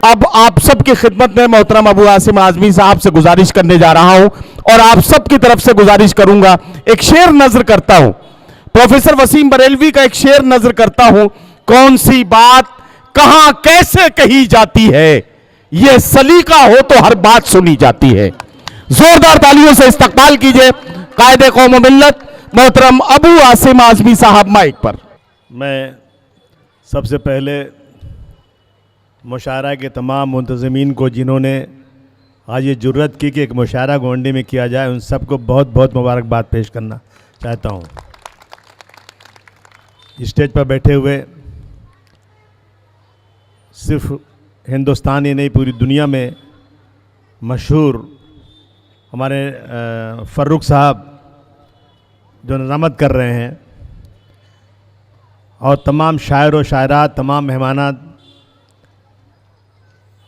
अब आप सबकी खिदमत में मोहतरम अबू आसिम आजमी साहब से गुजारिश करने जा रहा हूं और आप सबकी तरफ से गुजारिश करूंगा, एक शेर नजर करता हूं, प्रोफेसर वसीम बरेलवी का एक शेर नजर करता हूं। कौन सी बात कहां कैसे कही जाती है, यह सलीका हो तो हर बात सुनी जाती है। जोरदार तालियों से इस्तकबाल कीजिए कायदे कौम व मिल्लत मोहतरम अबू आसिम आजमी साहब माइक पर। मैं सबसे पहले मुशायरा के तमाम मुंतज़मीन को जिन्होंने आज ये जुर्रत की कि एक मुशायरा गोंडी में किया जाए, उन सबको बहुत बहुत मुबारकबाद पेश करना चाहता हूँ। स्टेज पर बैठे हुए सिर्फ हिंदुस्तान ही नहीं पूरी दुनिया में मशहूर हमारे फ़र्रुख साहब जो नज़ामत कर रहे हैं, और तमाम शायर व शायरात, तमाम मेहमानात,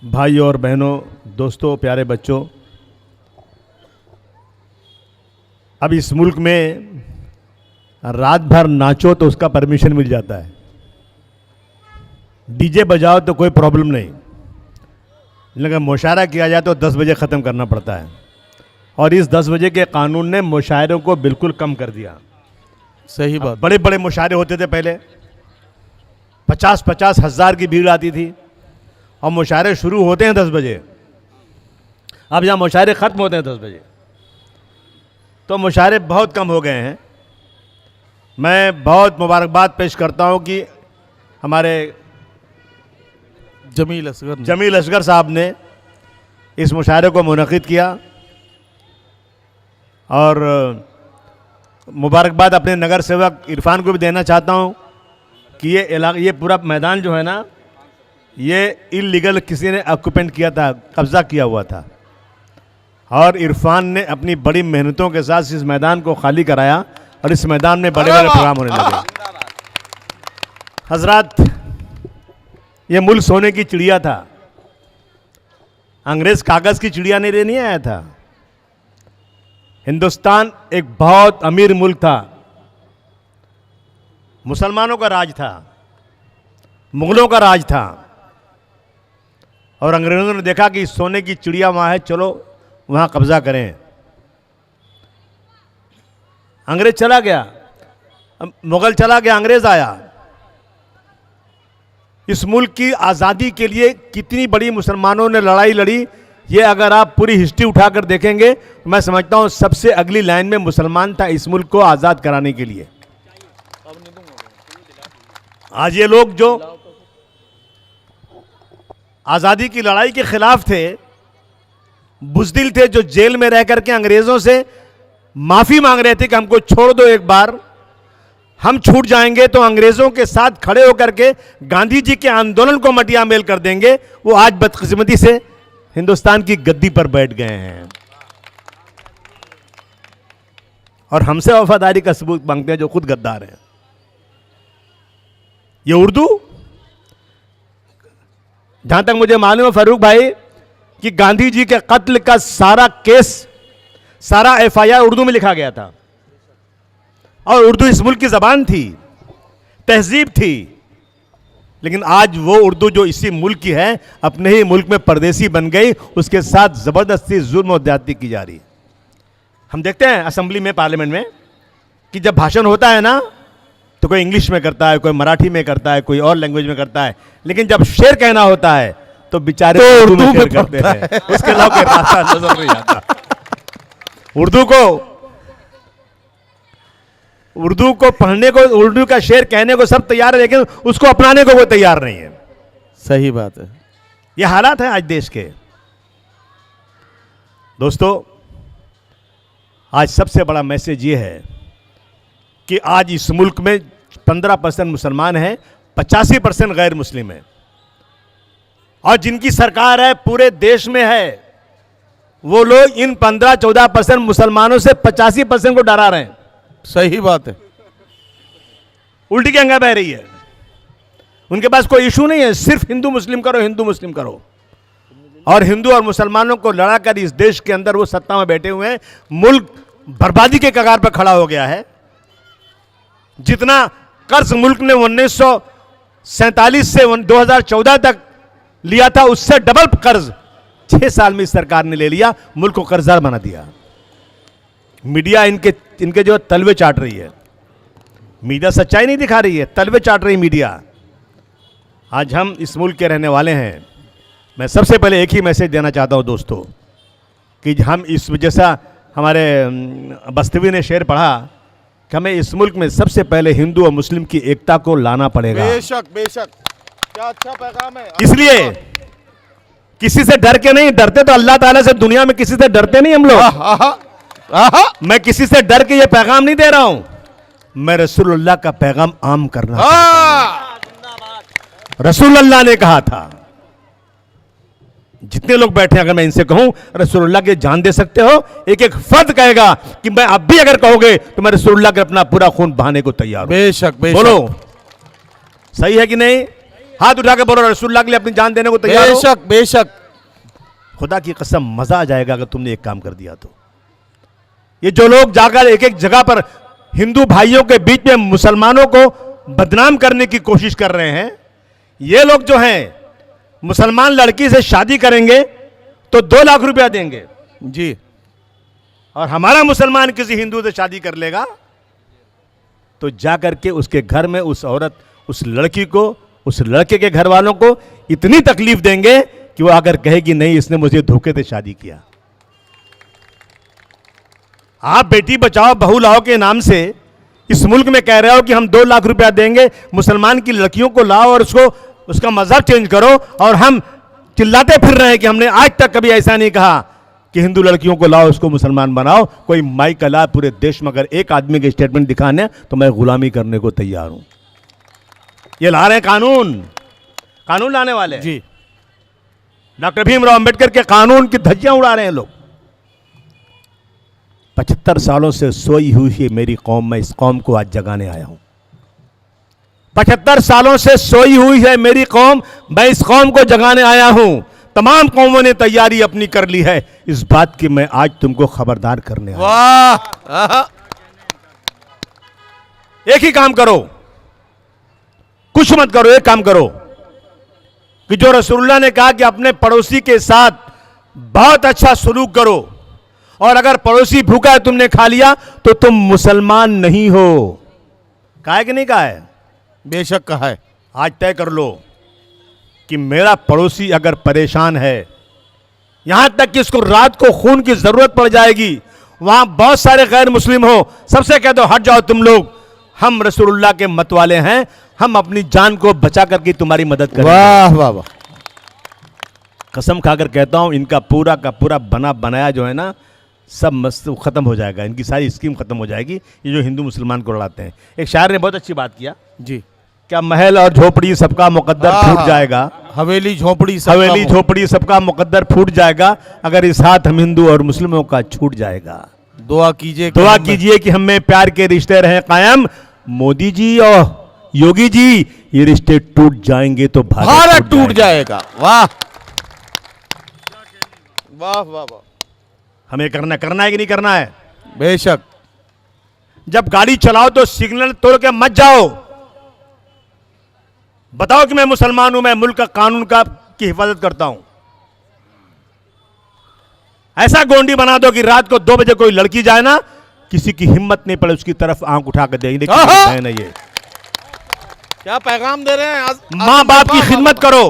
भाइयों और बहनों, दोस्तों, प्यारे बच्चों, अब इस मुल्क में रात भर नाचो तो उसका परमिशन मिल जाता है, डीजे बजाओ तो कोई प्रॉब्लम नहीं, लेकिन मुशायरा किया जाए तो 10 बजे ख़त्म करना पड़ता है। और इस 10 बजे के कानून ने मुशायरों को बिल्कुल कम कर दिया। सही बात। बड़े बड़े मुशायरे होते थे पहले, 50-50 हज़ार की भीड़ आती थी, और मुशायरे शुरू होते हैं 10 बजे। अब यहाँ मुशायरे ख़त्म होते हैं 10 बजे, तो मुशायरे बहुत कम हो गए हैं। मैं बहुत मुबारकबाद पेश करता हूँ कि हमारे जमील असगर साहब ने इस मुशायरे को मुनक़िद किया, और मुबारकबाद अपने नगर सेवक इरफान को भी देना चाहता हूँ कि ये पूरा मैदान जो है ना, ये इल्लीगल किसी ने ऑक्यूपेंट किया था, कब्ज़ा किया हुआ था, और इरफान ने अपनी बड़ी मेहनतों के साथ इस मैदान को खाली कराया, और इस मैदान में बड़े बड़े प्रोग्राम होने लगे। हजरात, ये मुल्क सोने की चिड़िया था, अंग्रेज कागज़ की चिड़िया नहीं आया था। हिंदुस्तान एक बहुत अमीर मुल्क था, मुसलमानों का राज था, मुगलों का राज था, और अंग्रेज़ों ने देखा कि सोने की चिड़िया वहाँ है, चलो वहाँ कब्ज़ा करें। अंग्रेज़ चला गया, मुग़ल चला गया, अंग्रेज़ आया। इस मुल्क की आज़ादी के लिए कितनी बड़ी मुसलमानों ने लड़ाई लड़ी, ये अगर आप पूरी हिस्ट्री उठाकर देखेंगे, मैं समझता हूँ सबसे अगली लाइन में मुसलमान था इस मुल्क को आज़ाद कराने के लिए। आज ये लोग जो आज़ादी की लड़ाई के खिलाफ थे, बुज़दिल थे, जो जेल में रह करके अंग्रेज़ों से माफ़ी मांग रहे थे कि हमको छोड़ दो, एक बार हम छूट जाएंगे तो अंग्रेज़ों के साथ खड़े होकर के गांधी जी के आंदोलन को मटिया मेल कर देंगे, वो आज बदकिस्मती से हिंदुस्तान की गद्दी पर बैठ गए हैं, और हमसे वफादारी का सबूत मांगते हैं जो खुद गद्दार हैं। ये उर्दू, जहां तक मुझे मालूम है फरूक भाई, कि गांधी जी के कत्ल का सारा केस, सारा FIR उर्दू में लिखा गया था, और उर्दू इस मुल्क की ज़बान थी, तहजीब थी। लेकिन आज वो उर्दू जो इसी मुल्क की है, अपने ही मुल्क में परदेसी बन गई, उसके साथ ज़बरदस्ती जुल्म और ज्यादती की जा रही। हम देखते हैं असेंबली में, पार्लियामेंट में, कि जब भाषण होता है ना, तो कोई इंग्लिश में करता है, कोई मराठी में करता है, कोई और लैंग्वेज में करता है, लेकिन जब शेर कहना होता है तो बेचारे तो उर्दू में शेर करते हैं, उसके अलावा कोई रास्ता नजर नहीं आता। उर्दू को पढ़ने को, उर्दू का शेर कहने को सब तैयार है, लेकिन उसको अपनाने को कोई तैयार नहीं है। सही बात है। ये हालात है आज देश के। दोस्तों, आज सबसे बड़ा मैसेज ये है कि आज इस मुल्क में 15% मुसलमान हैं, 85% गैर मुस्लिम है, और जिनकी सरकार है पूरे देश में है, वो लोग इन 15-14% मुसलमानों से 85% को डरा रहे हैं। सही बात है। उल्टी गंगा बह रही है, उनके पास कोई इशू नहीं है, सिर्फ हिंदू मुस्लिम करो, हिंदू मुस्लिम करो, और हिंदू और मुसलमानों को लड़ाकर इस देश के अंदर वो सत्ता में बैठे हुए हैं। मुल्क बर्बादी के कगार पर खड़ा हो गया है। जितना कर्ज मुल्क ने 1947 से 2014 तक लिया था उससे डबल कर्ज 6 साल में इस सरकार ने ले लिया, मुल्क को कर्जदार बना दिया। मीडिया इनके जो तलवे चाट रही है, मीडिया सच्चाई नहीं दिखा रही है, तलवे चाट रही मीडिया। आज हम इस मुल्क के रहने वाले हैं। मैं सबसे पहले एक ही मैसेज देना चाहता हूं दोस्तों, कि हम इस जैसा हमारे बस्तवी ने शेर पढ़ा कि हमें इस मुल्क में सबसे पहले हिंदू और मुस्लिम की एकता को लाना पड़ेगा। बेशक बेशक, क्या अच्छा पैगाम है। इसलिए किसी से डर के नहीं, डरते तो अल्लाह ताला से, दुनिया में किसी से डरते नहीं हम लोग। मैं किसी से डर के ये पैगाम नहीं दे रहा हूं, मैं रसूलुल्लाह का पैगाम आम करना। रसूलुल्लाह ने कहा था, जितने लोग बैठे अगर मैं इनसे कहूं रसूलुल्लाह के जान दे सकते हो, एक एक फर्द कहेगा कि मैं अब भी अगर कहोगे तो मैं रसूलुल्लाह के अपना पूरा खून बहाने को तैयार हूं। बेशक बेशक, बोलो सही है कि नहीं? हाथ उठा के बोलो रसूलुल्लाह के लिए अपनी जान देने को तैयार हो। बेशक बेशक। खुदा की कसम मजा आ जाएगा अगर तुमने एक काम कर दिया तो। ये जो लोग जाकर एक एक जगह पर हिंदू भाइयों के बीच में मुसलमानों को बदनाम करने की कोशिश कर रहे हैं, ये लोग जो हैं मुसलमान लड़की से शादी करेंगे तो 2 लाख रुपया देंगे जी, और हमारा मुसलमान किसी हिंदू से शादी कर लेगा तो जाकर के उसके घर में उस औरत, उस लड़की को, उस लड़के के घर वालों को इतनी तकलीफ देंगे कि वो अगर कहेगी नहीं इसने मुझे धोखे से शादी किया। आप बेटी बचाओ बहू लाओ के नाम से इस मुल्क में कह रहे हो कि हम 2 लाख रुपया देंगे, मुसलमान की लड़कियों को लाओ और उसका मजहब चेंज करो, और हम चिल्लाते फिर रहे हैं कि हमने आज तक कभी ऐसा नहीं कहा कि हिंदू लड़कियों को लाओ उसको मुसलमान बनाओ। कोई माइक ला पूरे देश में अगर एक आदमी के स्टेटमेंट दिखाने तो मैं गुलामी करने को तैयार हूं। ये ला रहे हैं कानून लाने वाले जी। डॉक्टर भीमराव अंबेडकर के कानून की धज्जियां उड़ा रहे हैं लोग। 75 सालों से सोई हुई है मेरी कौम, मैं इस कौम को आज जगाने आया हूं। 75 सालों से सोई हुई है मेरी कौम, मैं इस कौम को जगाने आया हूं। तमाम कौमों ने तैयारी अपनी कर ली है इस बात की, मैं आज तुमको खबरदार करने आया हूं। वाह, एक ही काम करो, कुछ मत करो, एक काम करो कि जो रसूलुल्लाह ने कहा कि अपने पड़ोसी के साथ बहुत अच्छा सलूक करो, और अगर पड़ोसी भूखा है तुमने खा लिया तो तुम मुसलमान नहीं हो। कहा है कि नहीं कहा है? बेशक कहा है। आज तय कर लो कि मेरा पड़ोसी अगर परेशान है, यहां तक कि इसको रात को खून की जरूरत पड़ जाएगी, वहां बहुत सारे गैर मुस्लिम हो, सबसे कह दो हट जाओ तुम लोग, हम रसूलुल्लाह के मत वाले हैं, हम अपनी जान को बचा करके तुम्हारी मदद करेंगे। वाह वाह वाह। कसम खाकर कहता हूं इनका पूरा का पूरा बना बनाया जो है ना, सब मस्त खत्म हो जाएगा, इनकी सारी स्कीम खत्म हो जाएगी। ये जो हिंदू मुसलमान को लड़ाते हैं। एक शायर ने बहुत अच्छी बात किया जी, क्या महल और झोपड़ी सबका मुकद्दर फूट जाएगा, हवेली झोपड़ी हवेली झोपड़ी सबका मुकद्दर फूट जाएगा, अगर इस हाथ हम हिंदू और मुस्लिमों का छूट जाएगा। दुआ कीजिए, दुआ कीजिए कि हमें प्यार के रिश्ते रहें कायम। मोदी जी और योगी जी, ये रिश्ते टूट जाएंगे तो भारत टूट जाएगा। वाह वाह वाह वाह। हमें करना है कि नहीं करना है? बेशक। जब गाड़ी चलाओ तो सिग्नल तोड़ के मत जाओ, बताओ कि मैं मुसलमान हूं, मैं मुल्क का कानून की हिफाजत करता हूं। ऐसा गोंडी बना दो कि रात को 2 बजे कोई लड़की जाए ना, किसी की हिम्मत नहीं पड़े उसकी तरफ आंख उठा कर देंगे। ये क्या पैगाम दे रहे हैं? मां बाप की खिदमत करो,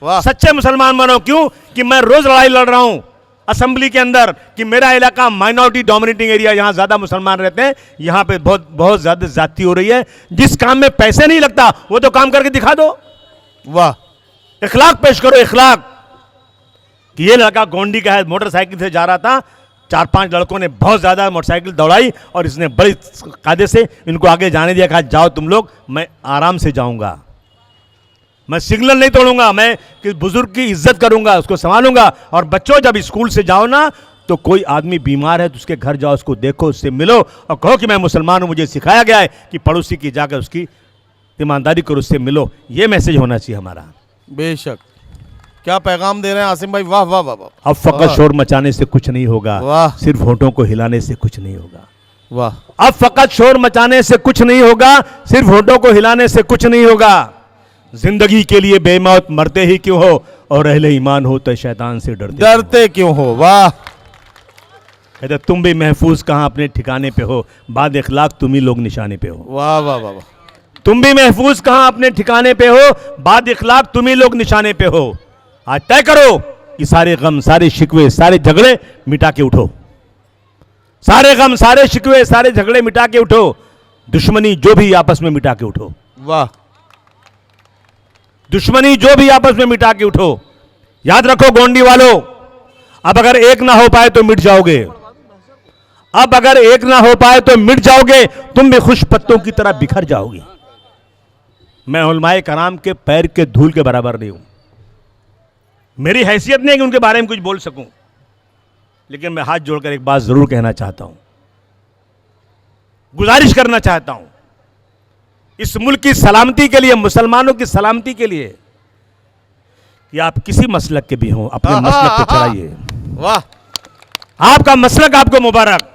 वाह। सच्चे मुसलमान बनो। क्यों कि मैं रोज लड़ाई लड़ रहा हूं असेंबली के अंदर कि मेरा इलाका माइनॉरिटी डोमिनेटिंग एरिया, यहां ज्यादा मुसलमान रहते हैं, यहां पे बहुत बहुत ज्यादा जाति हो रही है। जिस काम में पैसे नहीं लगता वो तो काम करके दिखा दो। वाह। इखलाक पेश करो, इखलाक। कि ये लड़का गोंडी का है, मोटरसाइकिल से जा रहा था, 4-5 लड़कों ने बहुत ज्यादा मोटरसाइकिल दौड़ाई और इसने बड़ी कायदे से इनको आगे जाने दिया, कहा जाओ तुम लोग, मैं आराम से जाऊंगा, मैं सिग्नल नहीं तोड़ूंगा, मैं कि बुजुर्ग की इज्जत करूंगा, उसको संभालूंगा। और बच्चों जब स्कूल से जाओ ना तो कोई आदमी बीमार है तो उसके घर जाओ, उसको देखो, उससे मिलो और कहो कि मैं मुसलमान हूं, मुझे सिखाया गया है कि पड़ोसी की जाकर उसकी ईमानदारी करो, उससे मिलो। ये मैसेज होना चाहिए हमारा। बेशक। क्या पैगाम दे रहे हैं आसिम भाई? वाह वाह वाह वाह। अब फकत शोर मचाने से कुछ नहीं होगा, वाह। सिर्फ होठों को हिलाने से कुछ नहीं होगा। वाह। अब फकत शोर मचाने से कुछ नहीं होगा, सिर्फ होठों को हिलाने से कुछ नहीं होगा। जिंदगी के लिए बेमौत मरते ही क्यों हो, और अहले ईमान हो तो शैतान से डरते क्यों हो। वाह कहते तुम भी महफूज कहाँ अपने ठिकाने पे हो, बाद इखलाक तुम ही लोग निशाने पे हो। वाह वाह वाह वाह। तुम भी महफूज कहाँ अपने ठिकाने पे हो, बाद इखलाक तुम ही लोग निशाने पे हो। आज तय करो कि सारे गम, सारे शिकवे, सारे झगड़े मिटा के उठो। सारे गम, सारे शिकवे, सारे झगड़े मिटा के उठो। दुश्मनी जो भी आपस में मिटा के उठो। वाह। दुश्मनी जो भी आपस में मिटा के उठो। याद रखो गोंडी वालों, अब अगर एक ना हो पाए तो मिट जाओगे। अब अगर एक ना हो पाए तो मिट जाओगे, तुम भी खुश पत्तों की तरह बिखर जाओगे। मैं उलमाए कराम के पैर के धूल के बराबर नहीं हूं। मेरी हैसियत नहीं है कि उनके बारे में कुछ बोल सकूं, लेकिन मैं हाथ जोड़कर एक बात जरूर कहना चाहता हूं, गुजारिश करना चाहता हूं, इस मुल्क की सलामती के लिए, मुसलमानों की सलामती के लिए, कि आप किसी मसलक के भी हों, अपने मसलक को चलाइए। वाह। आपका मसलक आपको मुबारक,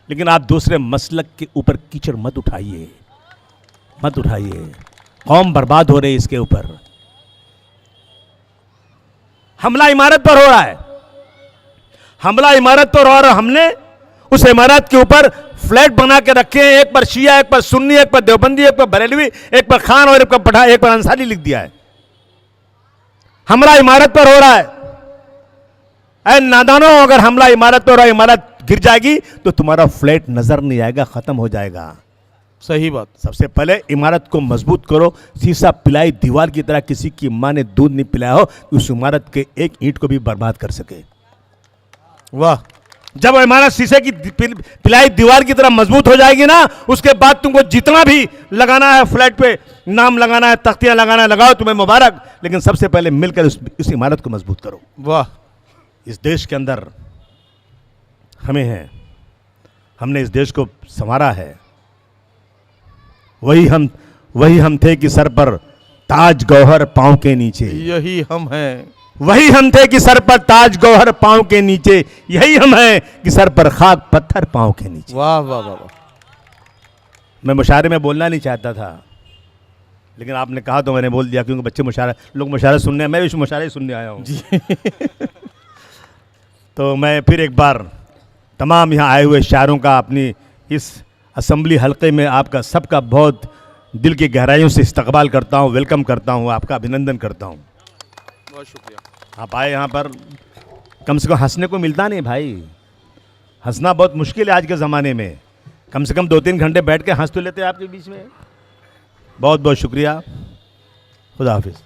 लेकिन आप दूसरे मसलक के ऊपर कीचड़ मत उठाइए, मत उठाइए। कौम बर्बाद हो रही है इसके ऊपर। हमला इमारत पर हो रहा है, हमला इमारत पर हो रहा है। हमने उस इमारत के ऊपर फ्लैट बना के रखे हैं, एक पर शिया, एक पर सुन्नी, एक पर देवबंदी, एक पर बरेलवी, एक पर खान और एक पर पठान, एक पर अंसारी लिख दिया है। हमला इमारत पर हो रहा है। ऐ नादानों, अगर हमला इमारत पर हो रहा है, इमारत गिर जाएगी तो तुम्हारा फ्लैट नजर नहीं आएगा, खत्म हो जाएगा। सही बात। सबसे पहले इमारत को मजबूत करो। शीशा पिलाई दीवार की तरह, किसी की मां ने दूध नहीं पिलाया हो कि उस इमारत के एक ईंट को भी बर्बाद कर सके। वाह। जब इमारत शीशे की पिलाई दीवार की तरह मजबूत हो जाएगी ना, उसके बाद तुमको जितना भी लगाना है फ्लैट पे, नाम लगाना है, तख्तियां लगाना है, लगाओ, तुम्हें मुबारक। लेकिन सबसे पहले मिलकर उस इमारत को मजबूत करो। वाह। इस देश के अंदर हमें है, हमने इस देश को संवारा है। वही हम थे कि सर पर ताज गौहर पांव के नीचे। यही हम हैं। वही हम थे कि सर पर ताज गौहर पांव के नीचे। यही हम हैं कि सर पर खाक पत्थर पांव के नीचे। वाह वाह वाह वाह। मैं मुशायरे में बोलना नहीं चाहता था, लेकिन आपने कहा तो मैंने बोल दिया, क्योंकि बच्चे लोग मुशायरे सुनने हैं, मैं भी मुशायरे सुनने आया हूँ जी। तो मैं फिर एक बार तमाम यहाँ आए हुए शायरों का, अपनी इस असेंबली हल्के में आपका सबका बहुत दिल की गहराइयों से इस्तकबाल करता हूँ, वेलकम करता हूँ, आपका अभिनंदन करता हूँ। बहुत शुक्रिया। आप आए यहाँ पर, कम से कम हंसने को मिलता नहीं भाई। हंसना बहुत मुश्किल है आज के ज़माने में। कम से कम 2-3 घंटे बैठ के हंस तो लेते हैं आपके बीच में। बहुत बहुत शुक्रिया। खुदा हाफिज़।